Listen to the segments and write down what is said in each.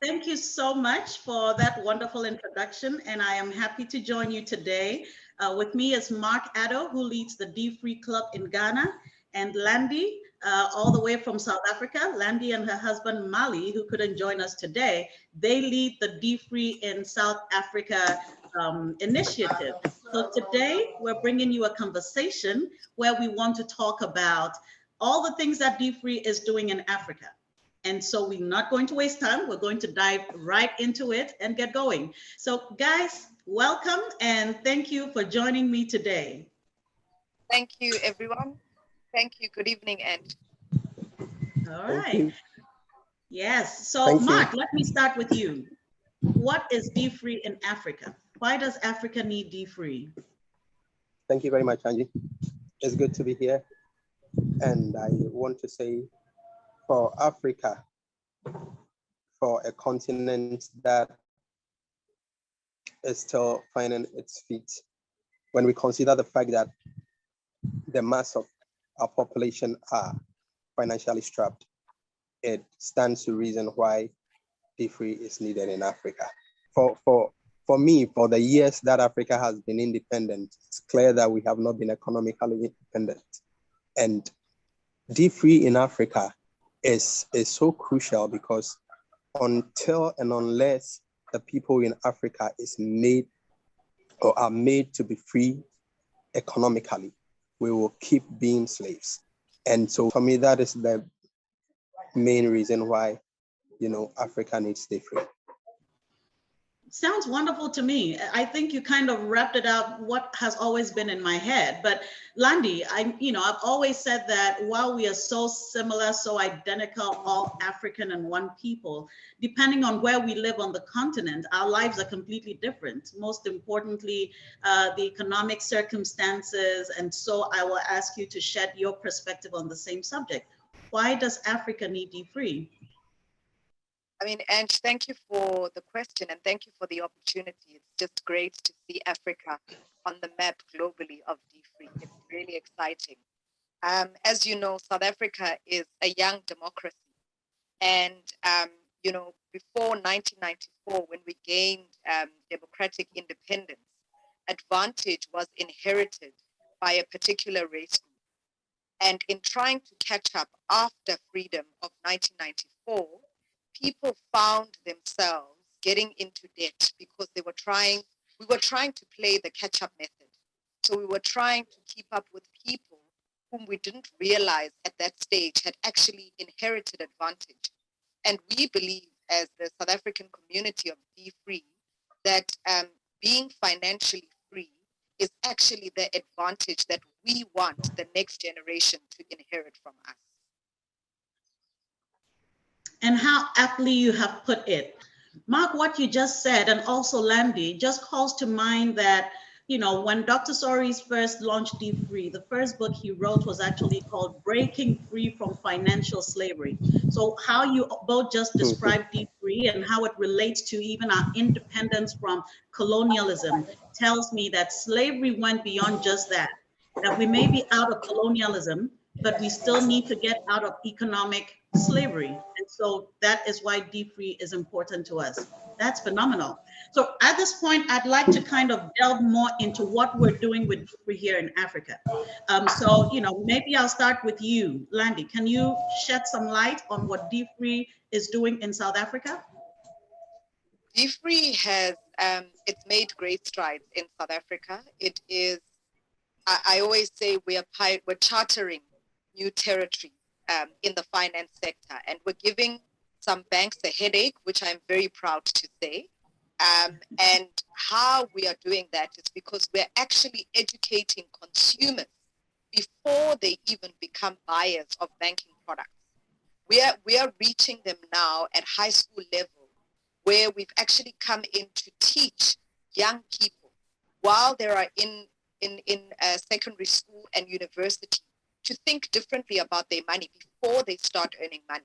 Thank you so much for that wonderful introduction, and I am happy to join you today. With me is Mark Addo, who leads the dfree Club in Ghana, and Landy, all the way from South Africa. Landy and her husband Mali, who couldn't join us today, they lead the dfree in South Africa initiative. So today we're bringing you a conversation where we want to talk about all the things that dfree is doing in Africa. And so we're not going to waste time. We're going to dive right into it and get going. So, guys, welcome and thank you for joining me today. Thank you, everyone. Thank you. Good evening, and All Thank right. you. Yes. So, Thank you. Mark, let me start with you. What is dfree in Africa? Why does Africa need dfree? Thank you very much, Angie. It's good to be here. And I want to say for Africa, for a continent that is still finding its feet, when we consider the fact that the mass of our population are financially strapped, it stands to reason why dfree is needed in Africa. For me, for the years that Africa has been independent, it's clear that we have not been economically independent. And dfree in Africa is so crucial because until and unless the people in Africa is made or are made to be free economically, we will keep being slaves. And so for me, that is the main reason why, Africa needs dfree. Sounds wonderful to me. I think you kind of wrapped it up what has always been in my head. But Landy, I've always said that while we are so similar, so identical, all African and one people, depending on where we live on the continent, our lives are completely different. Most importantly, the economic circumstances. And so I will ask you to shed your perspective on the same subject. Why does Africa need dfree? and thank you for the question and thank you for the opportunity. It's just great to see Africa on the map globally of dfree. It's really exciting. As you know, South Africa is a young democracy, and before 1994, when we gained democratic independence, advantage was inherited by a particular race group. And in trying to catch up after freedom of 1994, people found themselves getting into debt because we were trying to play the catch-up method. So we were trying to keep up with people whom we didn't realize at that stage had actually inherited advantage. And we believe, as the South African community of dfree, that being financially free is actually the advantage that we want the next generation to inherit from us. And how aptly you have put it. Mark, what you just said, and also Landy, just calls to mind that, when Dr. Soris first launched dfree, the first book he wrote was actually called Breaking Free from Financial Slavery. So how you both just described dfree and how it relates to even our independence from colonialism tells me that slavery went beyond just that we may be out of colonialism, but we still need to get out of economic slavery. And so that is why dfree is important to us. That's phenomenal. So at this point, I'd like to kind of delve more into what we're doing with dfree here in Africa. Maybe I'll start with you, Landy. Can you shed some light on what dfree is doing in South Africa? dfree has it's made great strides in South Africa. It is, I always say, we're chartering new territory in the finance sector, and we're giving some banks a headache, which I'm very proud to say. And how we are doing that is because we're actually educating consumers before they even become buyers of banking products. We are reaching them now at high school level, where we've actually come in to teach young people while they are in secondary school and university to think differently about their money before they start earning money.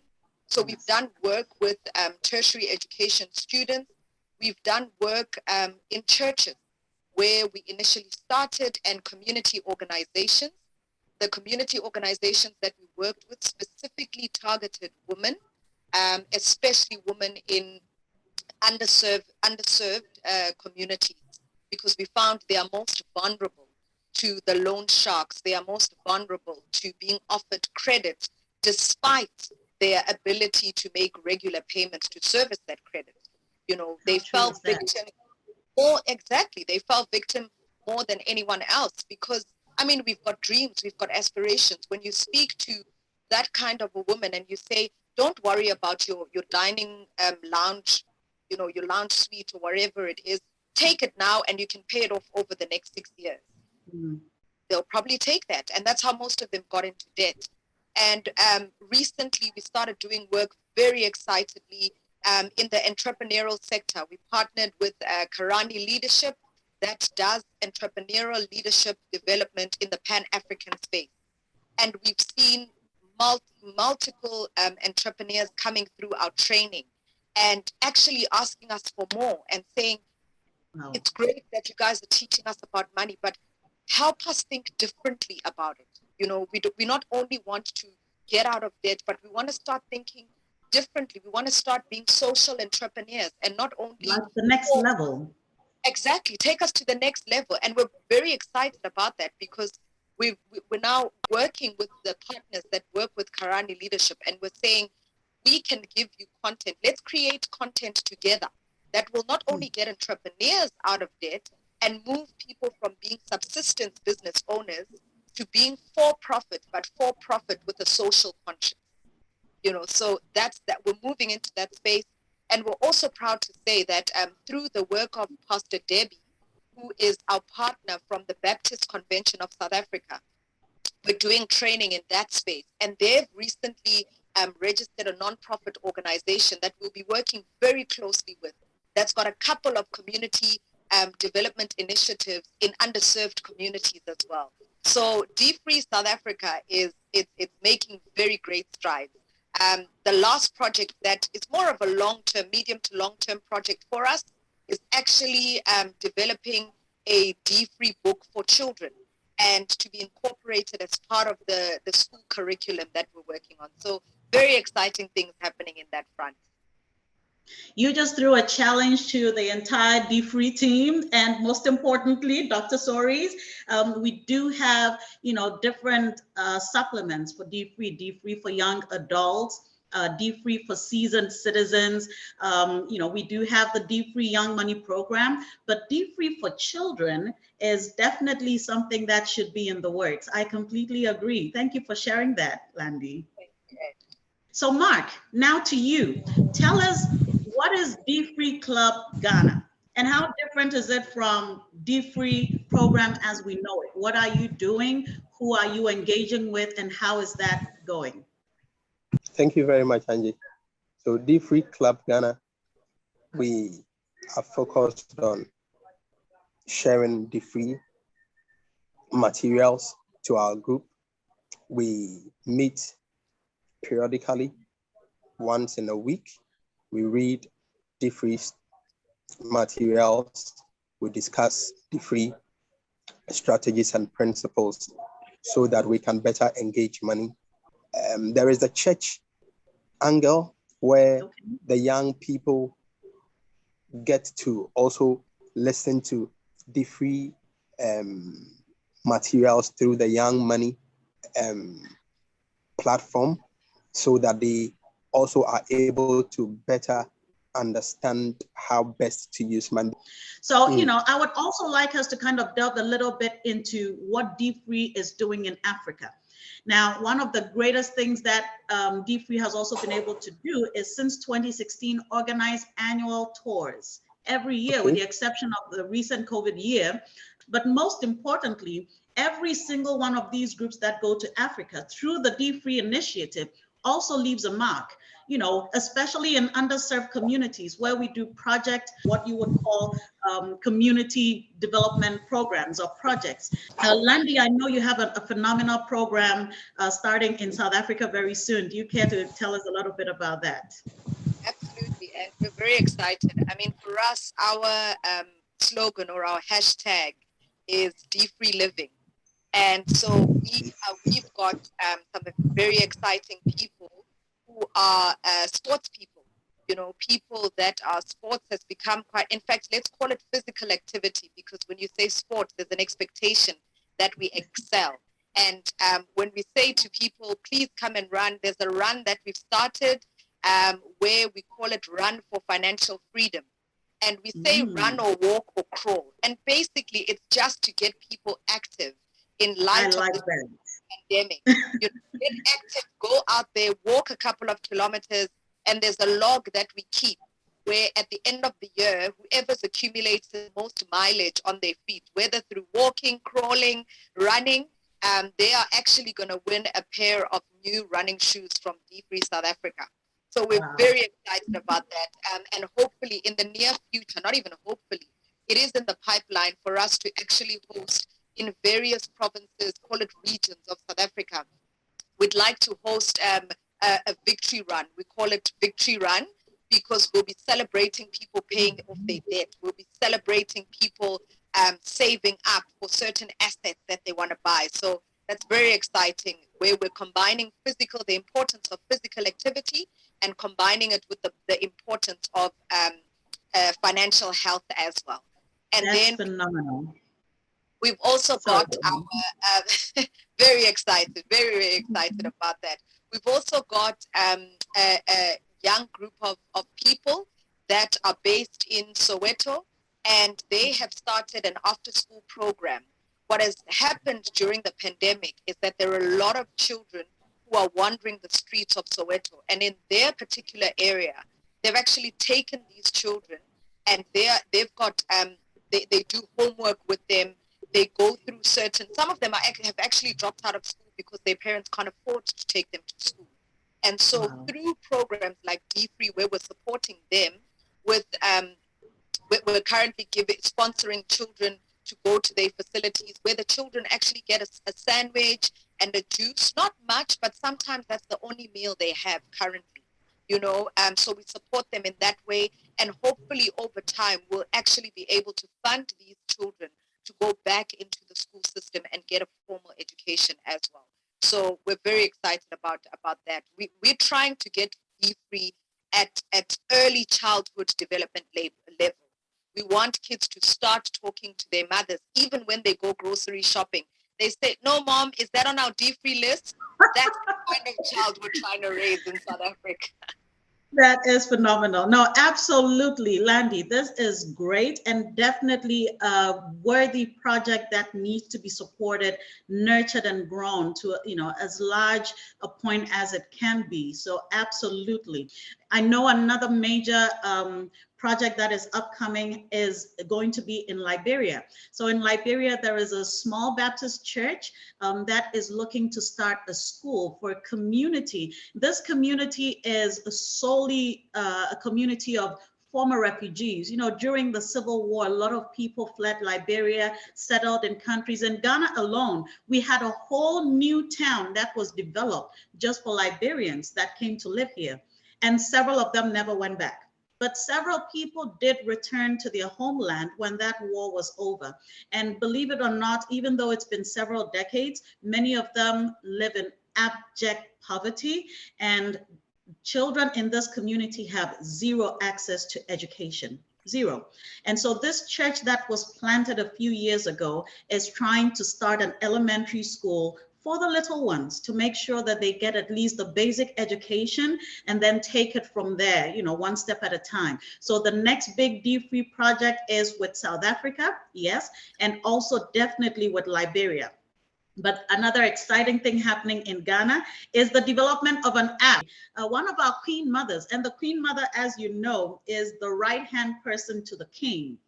So we've done work with tertiary education students. We've done work in churches where we initially started, and community organizations. The community organizations that we worked with specifically targeted women, especially women in underserved communities, because we found they are most vulnerable to the loan sharks. They are most vulnerable to being offered credit despite their ability to make regular payments to service that credit. You know, they fell victim more, exactly, they fell victim more than anyone else, because, I mean, we've got dreams, we've got aspirations. When you speak to that kind of a woman and you say, don't worry about your dining lounge, you know, your lounge suite or whatever it is, take it now and you can pay it off over the next 6 years. Mm. They'll probably take that. And that's how most of them got into debt. And recently we started doing work very excitedly in the entrepreneurial sector. We partnered with Karani Leadership that does entrepreneurial leadership development in the Pan-African space. And we've seen multiple entrepreneurs coming through our training and actually asking us for more and saying, wow, it's great that you guys are teaching us about money, but help us think differently about it. You know, we not only want to get out of debt, but we want to start thinking differently. We want to start being social entrepreneurs and not only like the next level. Exactly, take us to the next level. And we're very excited about that because we're now working with the partners that work with Karani Leadership, and we're saying, we can give you content. Let's create content together that will not only get entrepreneurs out of debt and move people from being subsistence business owners to being for-profit, but for-profit with a social conscience. You know, so that's that. We're moving into that space. And we're also proud to say that through the work of Pastor Debbie, who is our partner from the Baptist Convention of South Africa, we're doing training in that space. And they've recently registered a nonprofit organization that we'll be working very closely with. That's got a couple of community development initiatives in underserved communities as well. So dfree South Africa it's making very great strides. The last project that is more of a long-term, medium to long-term project for us is actually developing a dfree book for children and to be incorporated as part of the school curriculum that we're working on. So very exciting things happening in that front. You just threw a challenge to the entire dfree team, and most importantly, Dr. Soaries. We do have, you know, different supplements for dfree for young adults, dfree for seasoned citizens. You know, we do have the dfree Young Money program, but dfree for children is definitely something that should be in the works. I completely agree. Thank you for sharing that, Landy. So Mark, now to you. Tell us, what is dfree Club Ghana and how different is it from dfree program as we know it? What are you doing? Who are you engaging with, and how is that going? Thank you very much, Angie. So dfree Club Ghana, we are focused on sharing dfree materials to our group. We meet periodically, once in a week. We read dfree materials. We discuss dfree strategies and principles so that we can better engage money. There is a church angle where the young people get to also listen to dfree materials through the Young Money platform, so that they also are able to better understand how best to use money. So, you know, I would also like us to kind of delve a little bit into what dfree is doing in Africa. Now, one of the greatest things that dfree has also been able to do is, since 2016, organize annual tours every year, with the exception of the recent COVID year. But most importantly, every single one of these groups that go to Africa through the dfree initiative also leaves a mark, you know, especially in underserved communities where we do project, what you would call community development programs or projects. Landy, I know you have a phenomenal program starting in South Africa very soon. Do you care to tell us a little bit about that? Absolutely, and we're very excited. I mean, for us, our slogan or our hashtag is dfree living. And so we've got some very exciting people who are sports people. people that are sports has become quite, in fact, let's call it physical activity, because when you say sport, there's an expectation that we excel. And when we say to people, please come and run, there's a run that we've started where we call it Run for Financial Freedom. And we say run or walk or crawl. And basically, it's just to get people active in light of the pandemic. Get active, go out there, walk a couple of kilometers, and there's a log that we keep where at the end of the year, whoever's accumulates the most mileage on their feet, whether through walking, crawling, running, they are actually going to win a pair of new running shoes from dfree South Africa. So we're very excited about that. And hopefully in the near future, not even hopefully, it is in the pipeline for us to actually host in various provinces, call it regions of South Africa. We'd like to host a victory run. We call it Victory Run because we'll be celebrating people paying off their debt. We'll be celebrating people saving up for certain assets that they want to buy. So that's very exciting, where we're combining the importance of physical activity and combining it with the importance of financial health as well. And that's then phenomenal. We've also got our very excited about that. We've also got a young group of people that are based in Soweto, and they have started an after-school program. What has happened during the pandemic is that there are a lot of children who are wandering the streets of Soweto, and in their particular area, they've actually taken these children, and they've got they do homework with them. They go through some of them have actually dropped out of school because their parents can't afford to take them to school. And so through programs like dfree, where we're supporting them with, we're currently sponsoring children to go to their facilities where the children actually get a sandwich and a juice, not much, but sometimes that's the only meal they have currently, so we support them in that way. And hopefully over time, we'll actually be able to fund these children to go back into the school system and get a formal education as well. So we're very excited about that. We're trying to get dfree at early childhood development level. We want kids to start talking to their mothers, even when they go grocery shopping. They say, "No, Mom, is that on our dfree list?" That's the kind of child we're trying to raise in South Africa. That is phenomenal. No, absolutely, Landy. This is great and definitely a worthy project that needs to be supported, nurtured, and grown to as large a point as it can be. So, absolutely. I know another major project that is upcoming is going to be in Liberia. So in Liberia, there is a small Baptist church that is looking to start a school for a community. This community is solely a community of former refugees. During the Civil War, a lot of people fled Liberia, settled in countries. In Ghana alone, we had a whole new town that was developed just for Liberians that came to live here. And several of them never went back. But several people did return to their homeland when that war was over. And believe it or not, even though it's been several decades, many of them live in abject poverty, and children in this community have zero access to education. Zero. And so this church that was planted a few years ago is trying to start an elementary school for the little ones to make sure that they get at least the basic education and then take it from there, one step at a time. So the next big dfree project is with South Africa, yes, and also definitely with Liberia. But another exciting thing happening in Ghana is the development of an app. One of our queen mothers, and the queen mother, as you know, is the right-hand person to the king.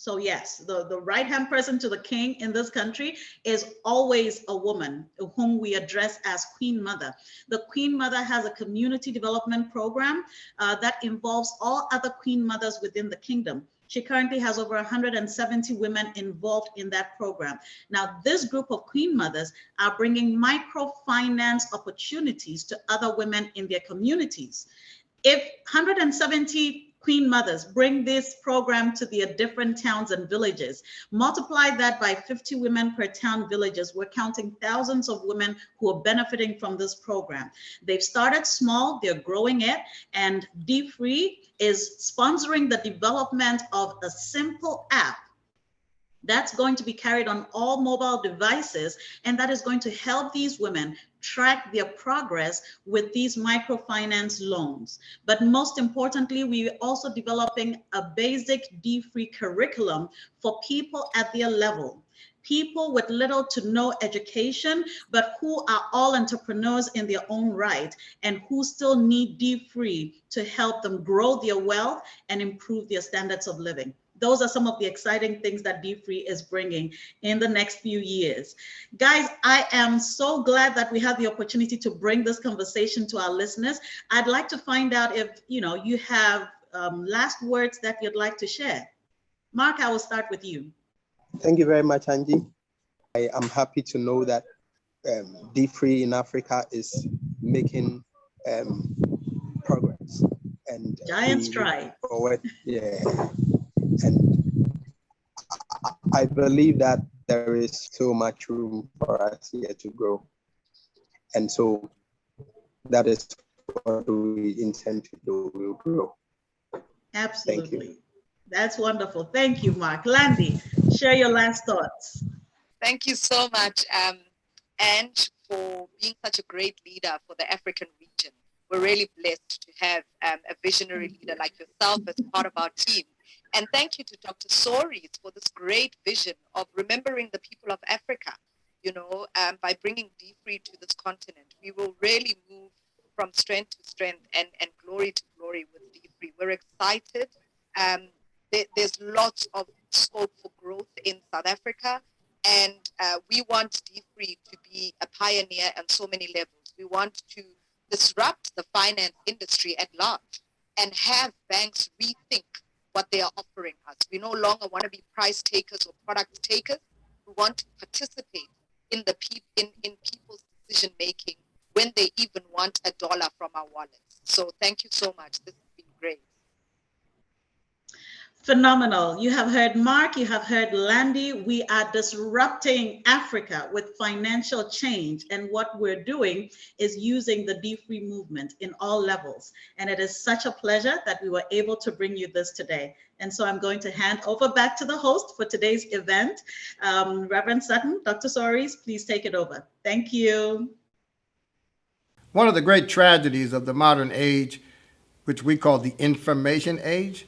So yes, the right-hand person to the king in this country is always a woman whom we address as Queen Mother. The Queen Mother has a community development program that involves all other Queen Mothers within the kingdom. She currently has over 170 women involved in that program. Now, this group of Queen Mothers are bringing microfinance opportunities to other women in their communities. If 170 Queen mothers, bring this program to their different towns and villages. Multiply that by 50 women per town villages. We're counting thousands of women who are benefiting from this program. They've started small, they're growing it, and dfree is sponsoring the development of a simple app that's going to be carried on all mobile devices, and that is going to help these women track their progress with these microfinance loans. But most importantly, we're also developing a basic dfree curriculum for people at their level. People with little to no education, but who are all entrepreneurs in their own right and who still need dfree to help them grow their wealth and improve their standards of living. Those are some of the exciting things that dfree is bringing in the next few years. Guys, I am so glad that we had the opportunity to bring this conversation to our listeners. I'd like to find out if you have last words that you'd like to share. Mark, I will start with you. Thank you very much, Angie. I am happy to know that dfree in Africa is making progress and giant stride forward. Yeah. And I believe that there is so much room for us here to grow. And so that is what we intend to do. We'll grow. Absolutely. Thank you. That's wonderful. Thank you, Mark. Landy, share your last thoughts. Thank you so much, Ange, for being such a great leader for the African region. We're really blessed to have a visionary leader like yourself as part of our team. And thank you to Dr. Soris for this great vision of remembering the people of Africa. By bringing dfree to this continent, we will really move from strength to strength and glory to glory with dfree. We're excited. There's lots of scope for growth in South Africa, and we want dfree to be a pioneer on so many levels. We want to disrupt the finance industry at large and have banks rethink what they are offering us. We no longer want to be price takers or product takers. We want to participate in people's decision making when they even want a dollar from our wallets. So thank you so much. This has been great. Phenomenal. You have heard Mark, you have heard Landy. We are disrupting Africa with financial change. And what we're doing is using the dfree movement in all levels. And it is such a pleasure that we were able to bring you this today. And so I'm going to hand over back to the host for today's event. Reverend Sutton, Dr. Soris, please take it over. Thank you. One of the great tragedies of the modern age, which we call the information age,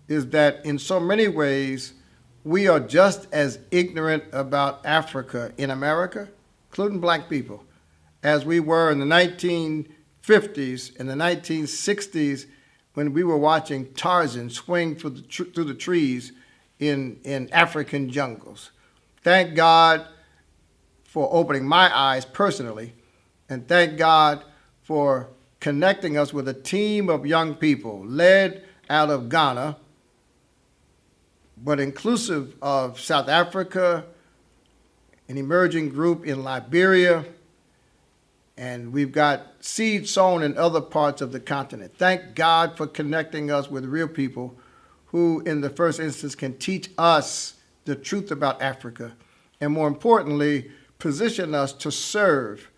is that in so many ways, we are just as ignorant about Africa in America, including black people, as we were in the 1950s and the 1960s when we were watching Tarzan swing through the trees in African jungles. Thank God for opening my eyes personally, and thank God for connecting us with a team of young people led out of Ghana, but inclusive of South Africa, an emerging group in Liberia, and we've got seed sown in other parts of the continent. Thank God for connecting us with real people who, in the first instance, can teach us the truth about Africa, and more importantly, position us to serve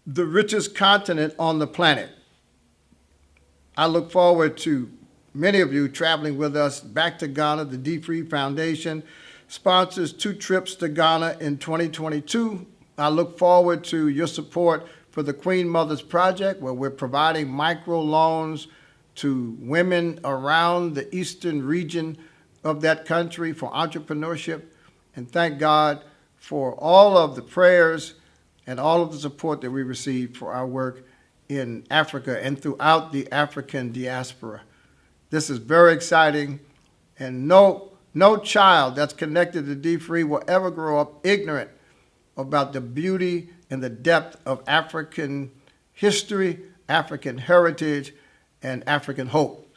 the richest continent on the planet. I look forward to many of you traveling with us back to Ghana. The dfree Foundation sponsors 2 trips to Ghana in 2022. I look forward to your support for the Queen Mothers Project, where we're providing microloans to women around the eastern region of that country for entrepreneurship. And thank God for all of the prayers and all of the support that we receive for our work in Africa and throughout the African diaspora. This is very exciting, and no child that's connected to dfree will ever grow up ignorant about the beauty and the depth of African history, African heritage, and African hope.